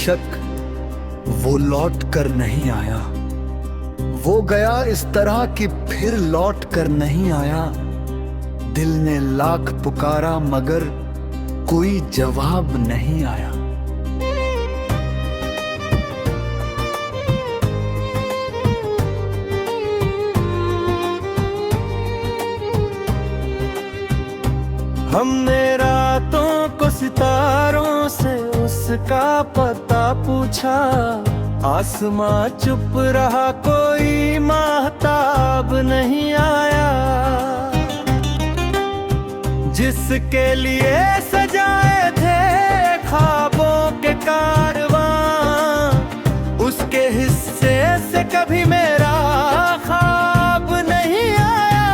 शीर्षक वो लौट कर नहीं आया। वो गया इस तरह कि फिर लौट कर नहीं आया। दिल ने लाख पुकारा मगर कोई जवाब नहीं आया। हमने रातों को सितारों से उसका पता पूछा। आसमां चुप रहा, कोई माहताब नहीं आया। जिसके लिए सजाए थे ख्वाबों के कारवां, उसके हिस्से से कभी मेरा ख्वाब नहीं आया।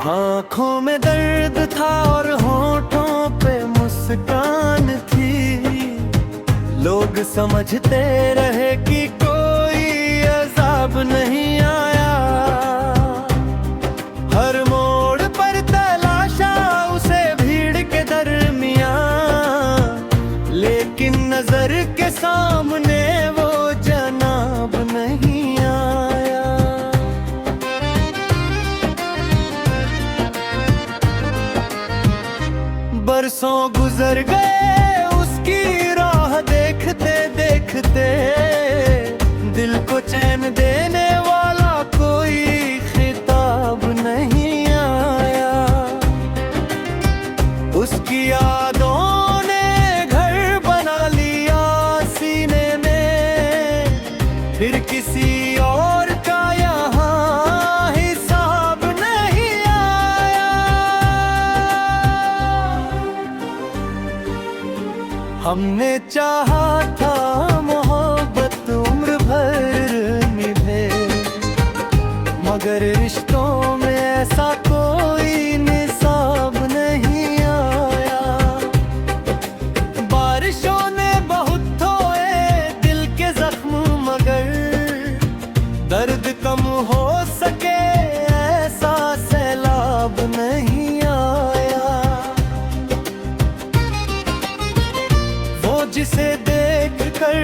आँखों में दर्द था और होठों पे मुस्कान थी। लोग समझते रहे कि कोई अज़ाब नहीं आया। हर मोड़ पर तलाशा उसे भीड़ के दरमियां, लेकिन नजर के सामने वो जनाब नहीं आया। बरसों गुजर गए उसकी राह देखते देखते। दिल को चैन देने वाला कोई खिताब नहीं आया। उसकी यादों ने घर बना लिया सीने में। फिर किसी और का यहाँ हिसाब नहीं आया। हमने चाहा था मोहब्बत उम्र भर निभे, मगर रिश्तों में ऐसा कोई निसाब नहीं आया। बारिशों ने बहुत धोए दिल के जख्म, मगर दर्द कम हो सके ऐसा सैलाब नहीं आया। वो जिसे देख कर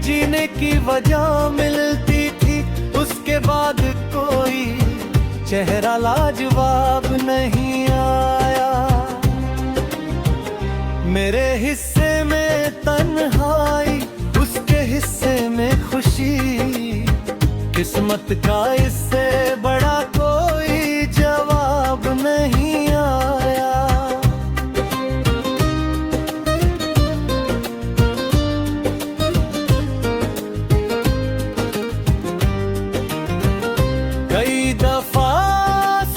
जीने की वजह मिलती थी, उसके बाद कोई चेहरा लाजवाब नहीं आया। मेरे हिस्से में तन्हाई, उसके हिस्से में खुशी। किस्मत का इससे बड़ा कोई जवाब नहीं आया। कई दफा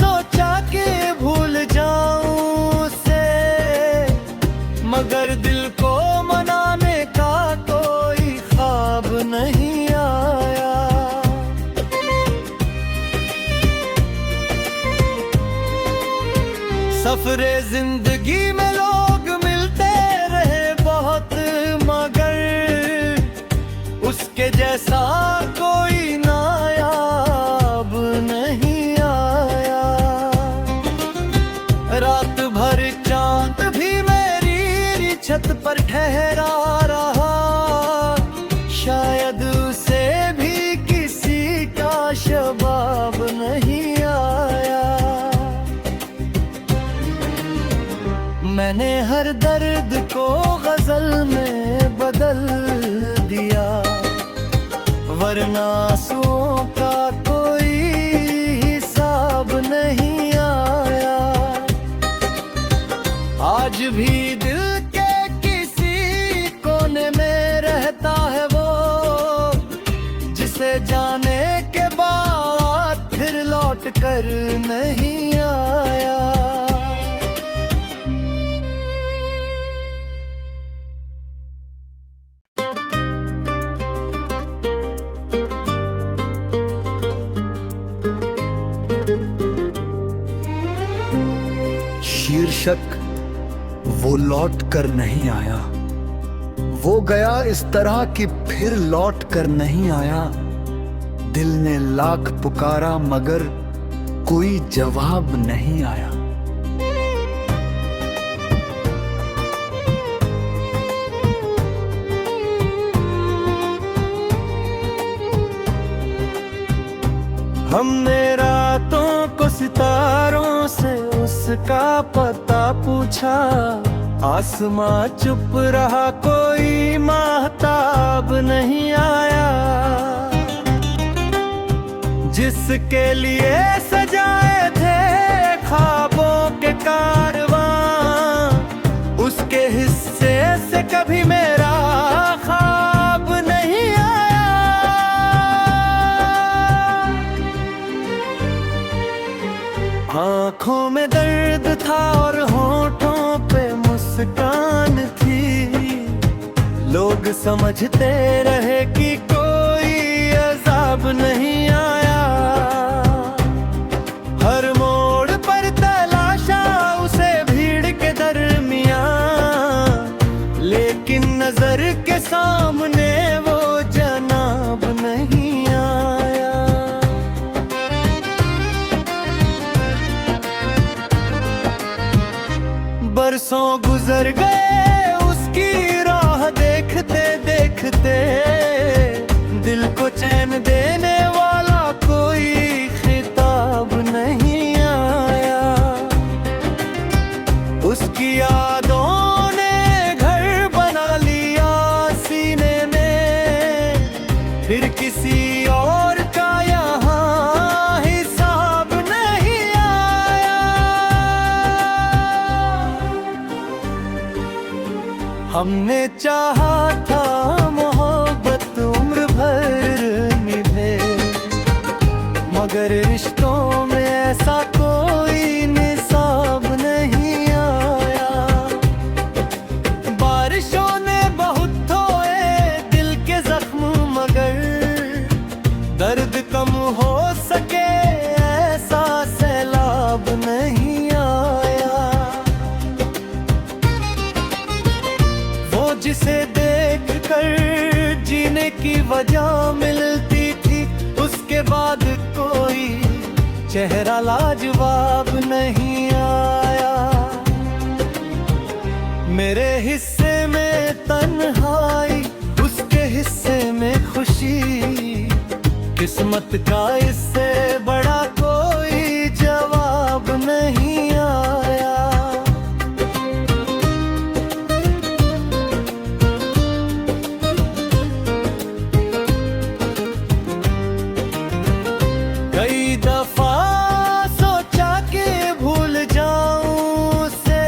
सोचा कि भूल जाऊं उसे, मगर दिल को मनाने का कोई ख्वाब नहीं आया। सफरे जिंदगी में लोग मिलते रहे बहुत, मगर उसके जैसा कोई नायाब नहीं आया। रात भर चांद भी मेरी छत पर ठहरा रहा। शायद उसे भी किसी का शबाब नहीं आया। मैंने हर दर्द को गजल में बदल दिया, वरना आंसुओं का कोई हिसाब नहीं आया। आज भी दिल के किसी कोने में रहता है वो, जिसे जाने के बाद फिर लौट कर नहीं आया। शीर्षक वो लौट कर नहीं आया। वो गया इस तरह कि फिर लौट कर नहीं आया। दिल ने लाख पुकारा मगर कोई जवाब नहीं आया। हमने रातों को सितारों से उसका पता पूछा, आसमां चुप रहा, कोई माहताब नहीं आया। जिसके लिए सजाए थे ख्वाबों के कारवां, उसके हिस्से से कभी मेरा ख्वाब नहीं आया। आँखों में दर्द था और होठों पे मुस्कान थी, लोग समझते रहे कि कोई अज़ाब नहीं आया। हर मोड़ पर तलाशा उसे भीड़ के दरमियां, लेकिन नजर के सामने वो जनाब नहीं आया। बरसों गुजर गए उसकी राह देखते देखते, दिल को चैन देने वाला कोई खिताब नहीं आया। उसकी यादों ने घर बना लिया सीने में, फिर किसी और का यहाँ हिसाब नहीं आया। हमने चाहा था मोहब्बत उम्र भर निभे, मगर रिश्तों में ऐसा कोई निसाब नहीं आया। बारिशों ने बहुत धोए दिल के जख्म, मगर दर्द कम हो सके ऐसा सैलाब नहीं आया। वो जिसे देख कर जीने की वजह मिलती थी, उसके बाद कोई चेहरा लाजवाब नहीं आया। मेरे हिस्से में तन्हाई, उसके हिस्से में खुशी, किस्मत का इससे बड़ा कोई जवाब नहीं आया। कई दफा सोचा कि भूल जाऊं उसे,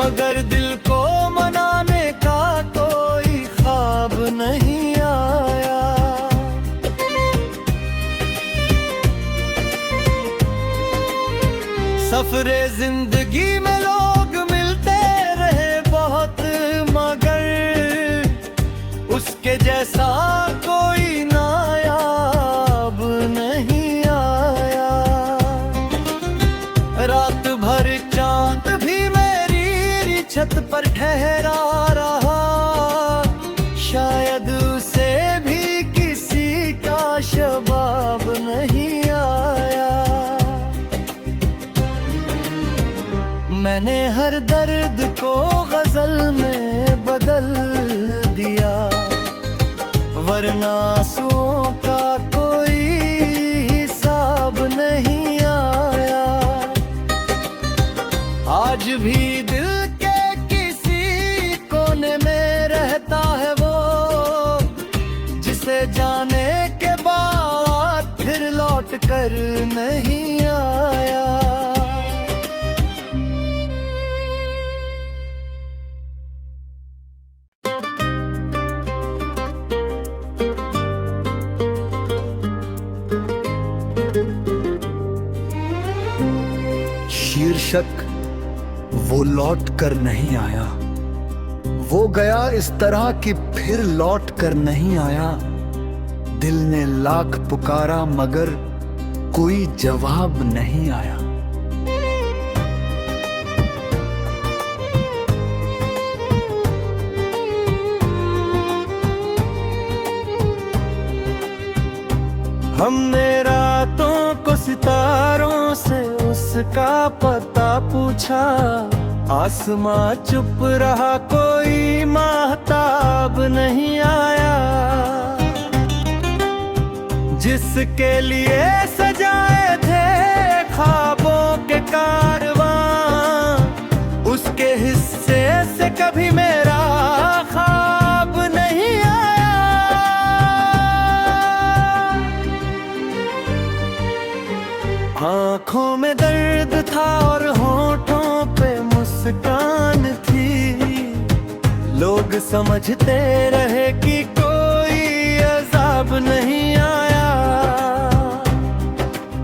मगर दिल को मनाने का कोई ख्वाब नहीं आया। सफरे जिंदगी में लोग मिलते रहे बहुत, मगर उसके जैसा कोई नायाब नहीं आया। रात भर चांद भी मेरी छत पर ठहरा रहा, शायद उसे भी किसी का शबाब नहीं आया। मैंने हर दर्द को गजल में बदल दिया, वरना आंसुओं का कोई हिसाब नहीं आया। आज भी दिल के किसी कोने में रहता है वो, जिसे जाने के बाद फिर लौट कर नहीं आया। शीर्षक वो लौट कर नहीं आया। वो गया इस तरह कि फिर लौट कर नहीं आया। दिल ने लाख पुकारा मगर कोई जवाब नहीं आया। हमने रातों को सितारों से उसका पता पूछा, आसमां चुप रहा, कोई माहताब नहीं आया। जिस जिसके लिए सजाए थे ख्वाबों के कारवां, उसके हिस्से से कभी मेरा ख्वाब नहीं आया। आंखों में दर्द था और होठों पे मुस्कान थी, लोग समझते रहे कि कोई अज़ाब नहीं आया।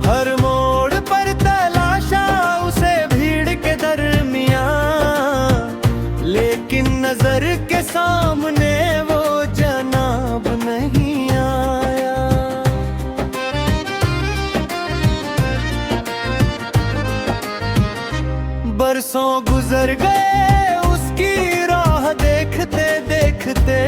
हर मोड़ पर तलाशा उसे भीड़ के दरमियां, लेकिन नजर के सामने वो जनाब नहीं आया। बरसों गुजर गए उसकी राह देखते देखते,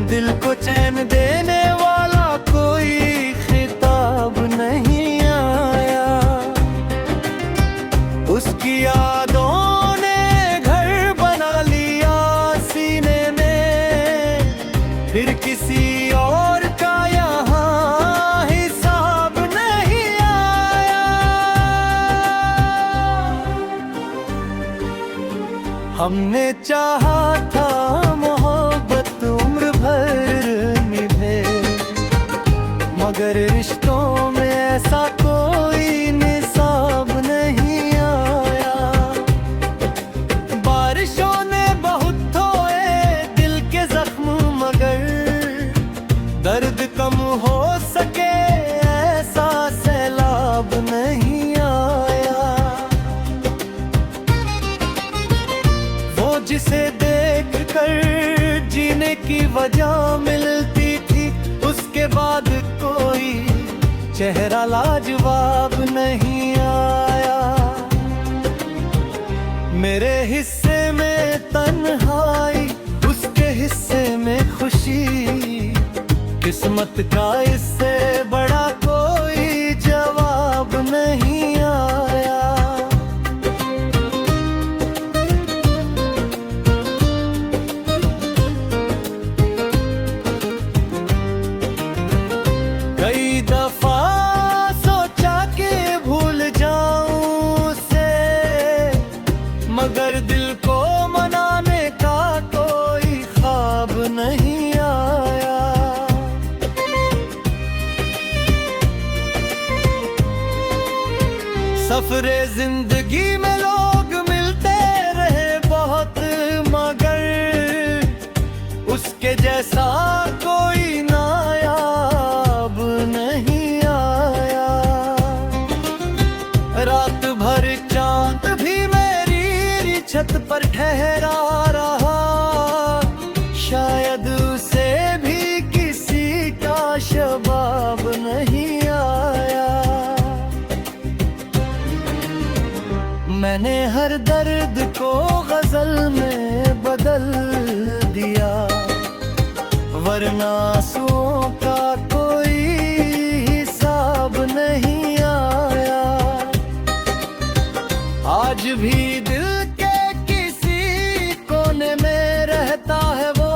दिल को चैन देने वाला कोई खिताब नहीं आया। उसकी यादों ने घर बना लिया सीने में, फिर किसी और का यहाँ हिसाब नहीं आया। हमने चाहा था मोहब्बत उम्र भर निभे, मगर रिश्तों में ऐसा कोई निसाब नहीं आया। बारिशों ने बहुत धोए दिल के जख्म, मगर दर्द कम हो सके ऐसा सैलाब नहीं आया। वो जिसे देख कर जीने की वजह मिलती थी, उसके बाद कोई चेहरा लाजवाब नहीं आया। मेरे हिस्से में तन्हाई, उसके हिस्से में खुशी, किस्मत का इससे बड़ा कोई जवाब नहीं आया। कई दफा सोचा कि भूल जाऊं उसे, मगर दिल को मनाने का कोई ख्वाब नहीं आया। सफरे जिंदगी में लोग मिलते रहे बहुत, मगर उसके जैसा कोई नायाब नहीं आया। रात भर चांद भी मेरी छत पर ठहरा रहा, शायद उसे भी किसी का शबाब नहीं आया। मैंने हर दर्द को गजल में बदल दिया, वरना आंसुओं का कोई हिसाब नहीं आया। आज भी दिल के किसी कोने में रहता है वो,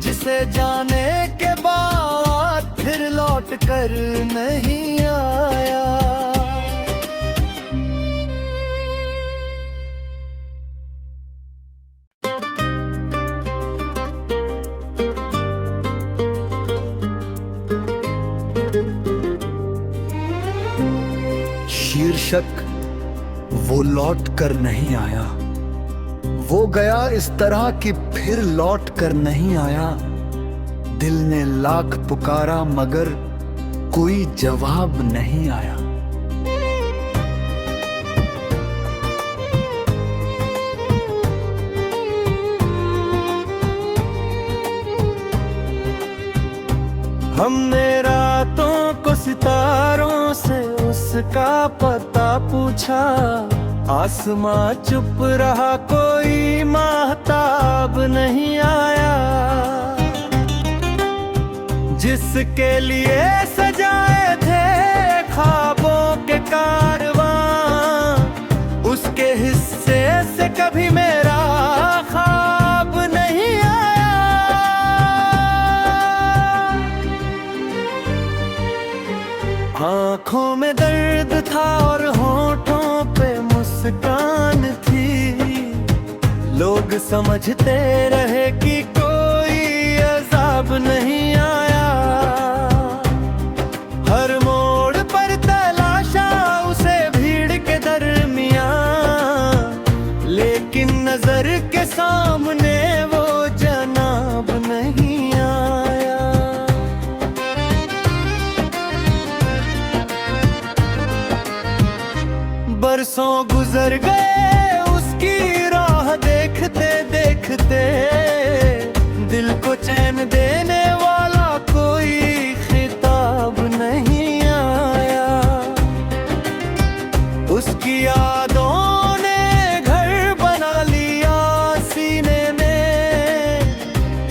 जिसे जाने के बाद फिर लौट कर नहीं आया। शीर्षक वो लौट कर नहीं आया। वो गया इस तरह कि फिर लौट कर नहीं आया। दिल ने लाख पुकारा मगर कोई जवाब नहीं आया। हमने रातों को सितारों से उसका पता पूछा, आसमां चुप रहा कोई माहताब नहीं आया। जिसके लिए सजाए थे ख्वाबों के कारवां, उसके हिस्से से कभी मेरा ख्वाब नहीं आया। आंखों में दर्द था और होठों पे मुस्कान थी। लोग समझते रहे कि कोई अज़ाब नहीं आया। हर मोड़ पर तलाशा उसे भीड़ के दरमियां, लेकिन नजर के सामने वो जनाब नहीं आया। बरसों गुजर गए उसकी राह देखते देखते, दिल को चैन देने वाला कोई खिताब नहीं आया। उसकी यादों ने घर बना लिया सीने में,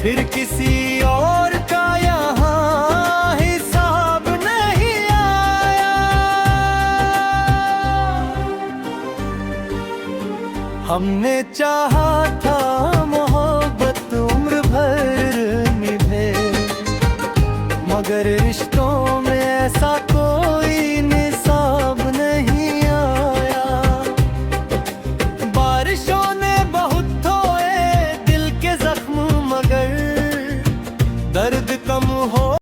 फिर किसी और का यहाँ हिसाब नहीं आया। हमने चाहा था मोहब्बत उम्र भर निभे, मगर रिश्तों में ऐसा